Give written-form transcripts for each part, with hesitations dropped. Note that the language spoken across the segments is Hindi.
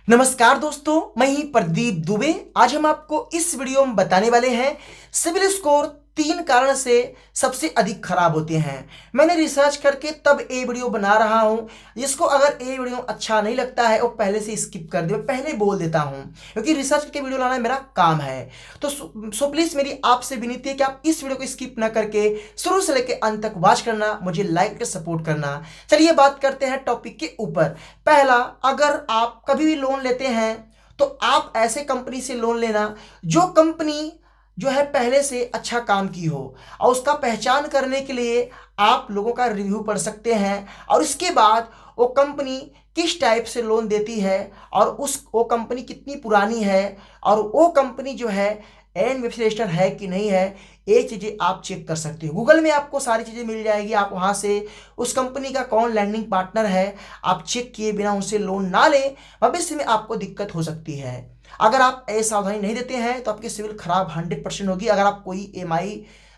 नमस्कार दोस्तों, मैं ही प्रदीप दुबे। आज हम आपको इस वीडियो में बताने वाले हैं सिविल स्कोर 3 कारण से सबसे अधिक खराब होते हैं। मैंने रिसर्च करके तब ये वीडियो बना रहा हूं। जिसको अगर ये वीडियो अच्छा नहीं लगता है वो पहले से स्किप कर दे, पहले बोल देता हूं क्योंकि रिसर्च करके वीडियो लाना मेरा काम है। तो सो प्लीज मेरी आपसे विनती है कि आप इस वीडियो को स्किप ना करके शुरू से लेकर अंत तक वॉच करना, मुझे लाइक करके सपोर्ट करना। चलिए बात करते हैं टॉपिक के ऊपर। पहला, अगर आप कभी भी लोन लेते हैं तो आप ऐसे कंपनी से लोन लेना जो कंपनी जो है पहले से अच्छा काम की हो, और उसका पहचान करने के लिए आप लोगों का रिव्यू पढ़ सकते हैं और इसके बाद वो कंपनी किस टाइप से लोन देती है और वो कंपनी कितनी पुरानी है और वो कंपनी जो है एनबीएफसी रजिस्टर है कि नहीं है, ये चीज़ें आप चेक कर सकते हो। गूगल में आपको सारी चीज़ें मिल जाएगी। आप वहाँ से उस कंपनी का कौन लैंडिंग पार्टनर है, आप चेक किए बिना उनसे लोन ना लें, भविष्य में आपको दिक्कत हो सकती है। अगर आप ये सावधानी नहीं देते हैं तो आपकी सिविल खराब 100% होगी। अगर आप कोई EMI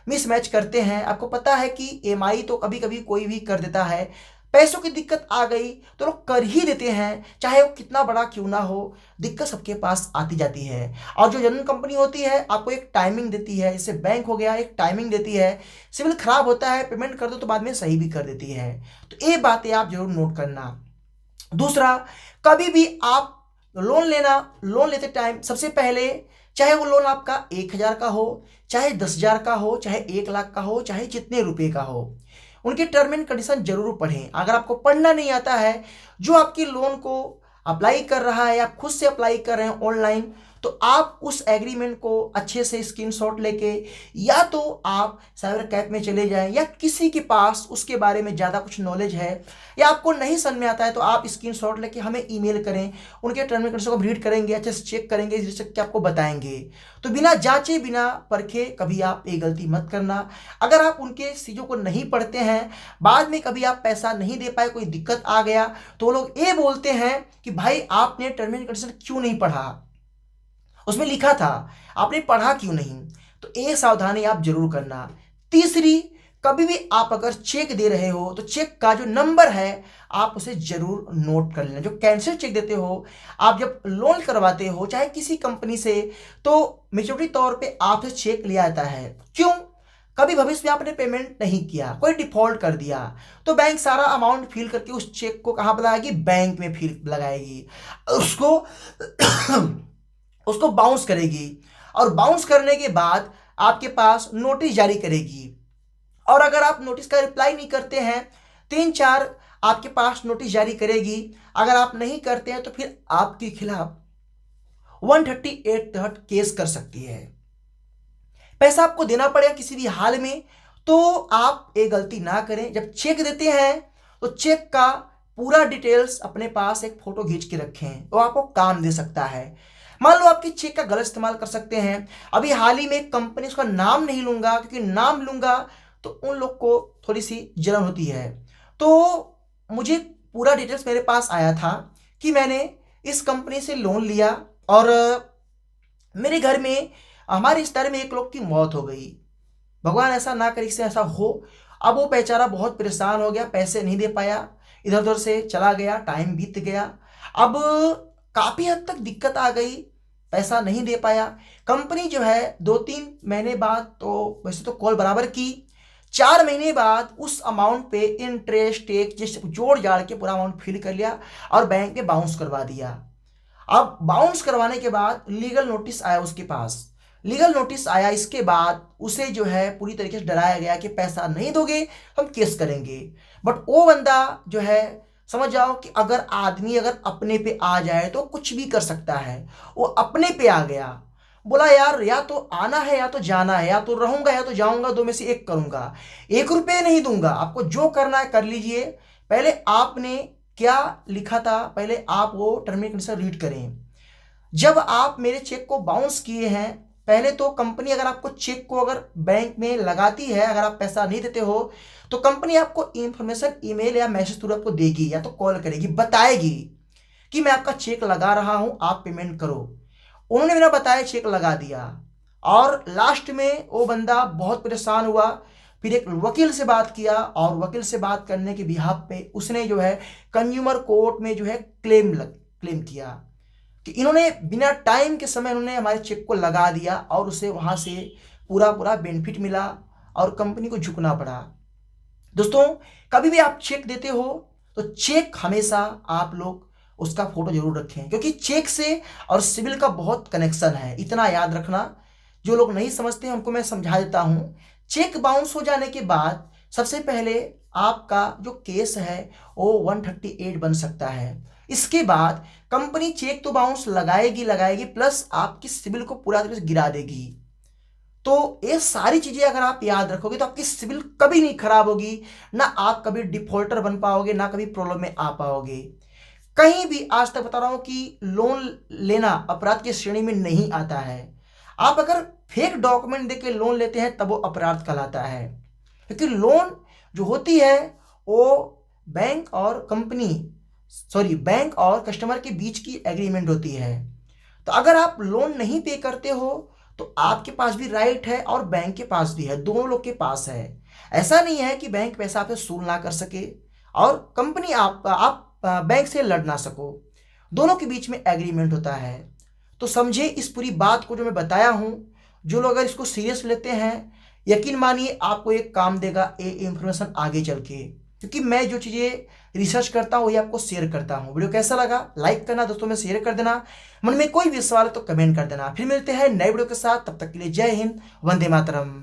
मिसमैच करते हैं, आपको पता है कि EMI तो कभी कभी कोई भी कर देता है, पैसों की दिक्कत आ गई तो लोग कर ही देते हैं, चाहे वो कितना बड़ा क्यों ना हो। दिक्कत सबके पास आती जाती है। और जो जनरल कंपनी होती है आपको एक टाइमिंग देती है, जैसे बैंक हो गया, एक टाइमिंग देती है। सिविल खराब होता है, पेमेंट कर दो तो बाद में सही भी कर देती है। तो ये बातें आप जरूर नोट करना। दूसरा, कभी भी आप लोन लेते टाइम सबसे पहले, चाहे वो लोन आपका 1,000 का हो, चाहे 10,000 का हो, चाहे 1 लाख का हो, चाहे जितने रुपए का हो, उनके टर्म एंड कंडीशन जरूर पढ़ें। अगर आपको पढ़ना नहीं आता है, जो आपकी लोन को अप्लाई कर रहा है, आप खुद से अप्लाई कर रहे हैं ऑनलाइन, तो आप उस एग्रीमेंट को अच्छे से स्क्रीनशॉट लेके या तो आप साइबर कैफ में चले जाएं या किसी के पास उसके बारे में ज़्यादा कुछ नॉलेज है या आपको नहीं समझ में आता है तो आप स्क्रीनशॉट लेके हमें ईमेल करें। उनके टर्म एंड कंडीशन को रीड करेंगे, अच्छे से चेक करेंगे, जिससे कि आपको बताएंगे। तो बिना जांचे बिना परखे कभी आप ये गलती मत करना। अगर आप उनके चीज़ों को नहीं पढ़ते हैं, बाद में कभी आप पैसा नहीं दे पाए, कोई दिक्कत आ गया, तो वो लोग ये बोलते हैं कि भाई आपने टर्म एंड कंडीशन क्यों नहीं पढ़ा, उसमें लिखा था, आपने पढ़ा क्यों नहीं। तो ये सावधानी आप जरूर करना। तीसरी, कभी भी आप अगर चेक दे रहे हो तो चेक का जो नंबर है आप उसे जरूर नोट कर लेना। जो कैंसिल चेक देते हो, आप जब लोन करवाते हो चाहे किसी कंपनी से, तो मेच्योरिटी तौर पे आपसे चेक लिया जाता है। क्यों? कभी भविष्य में आपने पेमेंट नहीं किया, कोई डिफॉल्ट कर दिया, तो बैंक सारा अमाउंट फिल करके उस चेक को कहाँ लगाएगी? बैंक में फिल लगाएगी, उसको उसको बाउंस करेगी और बाउंस करने के बाद आपके पास नोटिस जारी करेगी। और अगर आप नोटिस का रिप्लाई नहीं करते हैं, 3-4 आपके पास नोटिस जारी करेगी। अगर आप नहीं करते हैं तो फिर आपके खिलाफ 138 तहत केस कर सकती है। पैसा आपको देना पड़ेगा किसी भी हाल में। तो आप ये गलती ना करें, जब चेक देते हैं तो चेक का पूरा डिटेल्स अपने पास एक फोटो खींच के रखें, वो आपको काम दे सकता है। मान लो आपकी चेक का गलत इस्तेमाल कर सकते हैं। अभी हाल ही में एक कंपनी, उसका नाम नहीं लूंगा क्योंकि नाम लूंगा तो उन लोग को थोड़ी सी जलन होती है। तो मुझे पूरा डिटेल्स मेरे पास आया था कि मैंने इस कंपनी से लोन लिया और मेरे घर में, हमारे रिश्तेदार में एक लोग की मौत हो गई। भगवान ऐसा ना करे इससे ऐसा हो। अब वो बेचारा बहुत परेशान हो गया, पैसे नहीं दे पाया, इधर उधर से चला गया, टाइम बीत गया। अब काफी हद तक दिक्कत आ गई, पैसा नहीं दे पाया। कंपनी जो है 2-3 महीने बाद तो वैसे तो कॉल बराबर की, 4 महीने बाद उस अमाउंट पे इंटरेस्ट टैक्स जोड़ जाड़ के पूरा अमाउंट फिल कर लिया और बैंक में बाउंस करवा दिया। अब बाउंस करवाने के बाद लीगल नोटिस आया उसके पास। लीगल नोटिस आया, इसके बाद उसे जो है पूरी तरीके से डराया गया कि पैसा नहीं दोगे हम केस करेंगे। बट वो बंदा जो है, समझ जाओ कि अगर आदमी अगर अपने पे आ जाए तो कुछ भी कर सकता है। वो अपने पे आ गया, बोला यार या तो आना है या तो जाना है, या तो रहूंगा या तो जाऊंगा, दो में से एक करूंगा, 1 रुपये नहीं दूंगा, आपको जो करना है कर लीजिए। पहले आपने क्या लिखा था, पहले आप वो टर्म एंड कंडीशन रीड करें। जब आप मेरे चेक को बाउंस किए हैं, पहले तो कंपनी अगर आपको चेक को अगर बैंक में लगाती है, अगर आप पैसा नहीं देते हो तो कंपनी आपको इंफॉर्मेशन ईमेल या मैसेज थ्रू आपको देगी या तो कॉल करेगी, बताएगी कि मैं आपका चेक लगा रहा हूं, आप पेमेंट करो। उन्होंने बिना बताए चेक लगा दिया और लास्ट में वो बंदा बहुत परेशान हुआ। फिर एक वकील से बात किया और वकील से बात करने के बिहाफ पे उसने जो है कंज्यूमर कोर्ट में जो है क्लेम किया। कि इन्होंने बिना टाइम के समय इन्होंने हमारे चेक को लगा दिया और उसे वहाँ से पूरा पूरा बेनिफिट मिला और कंपनी को झुकना पड़ा। दोस्तों, कभी भी आप चेक देते हो तो चेक हमेशा आप लोग उसका फोटो जरूर रखें, क्योंकि चेक से और सिविल का बहुत कनेक्शन है, इतना याद रखना। जो लोग नहीं समझते हैं उनको मैं समझा देता हूं। चेक बाउंस हो जाने के बाद सबसे पहले आपका जो केस है वो 138 बन सकता है। इसके बाद कंपनी चेक तो बाउंस लगाएगी प्लस आपकी सिविल को पूरा तरह से गिरा देगी। तो ये सारी चीजें अगर आप याद रखोगे तो आपकी सिविल कभी नहीं खराब होगी, ना आप कभी डिफॉल्टर बन पाओगे, ना कभी प्रॉब्लम में आ पाओगे। कहीं भी आज तक बता रहा हूं कि लोन लेना अपराध की श्रेणी में नहीं आता है। आप अगर फेक डॉक्यूमेंट देके लोन लेते हैं तब वो अपराध कहलाता है, क्योंकि लोन जो होती है वो बैंक और कस्टमर के बीच की एग्रीमेंट होती है। तो अगर आप लोन नहीं पे करते हो तो आपके पास भी राइट है और बैंक के पास भी है, दोनों लोग के पास है। ऐसा नहीं है कि बैंक पैसा आपसे वसूल ना कर सके और कंपनी आप बैंक से लड़ ना सको, दोनों के बीच में एग्रीमेंट होता है। तो समझे इस पूरी बात को जो मैं बताया हूं। जो लोग अगर इसको सीरियस लेते हैं, यकीन मानिए आपको एक काम देगा ये इंफॉर्मेशन आगे चल के, क्योंकि मैं जो चीजें रिसर्च करता हूं वही आपको शेयर करता हूं। वीडियो कैसा लगा लाइक करना, दोस्तों में शेयर कर देना, मन में कोई भी सवाल है तो कमेंट कर देना। फिर मिलते हैं नए वीडियो के साथ, तब तक के लिए जय हिंद, वंदे मातरम।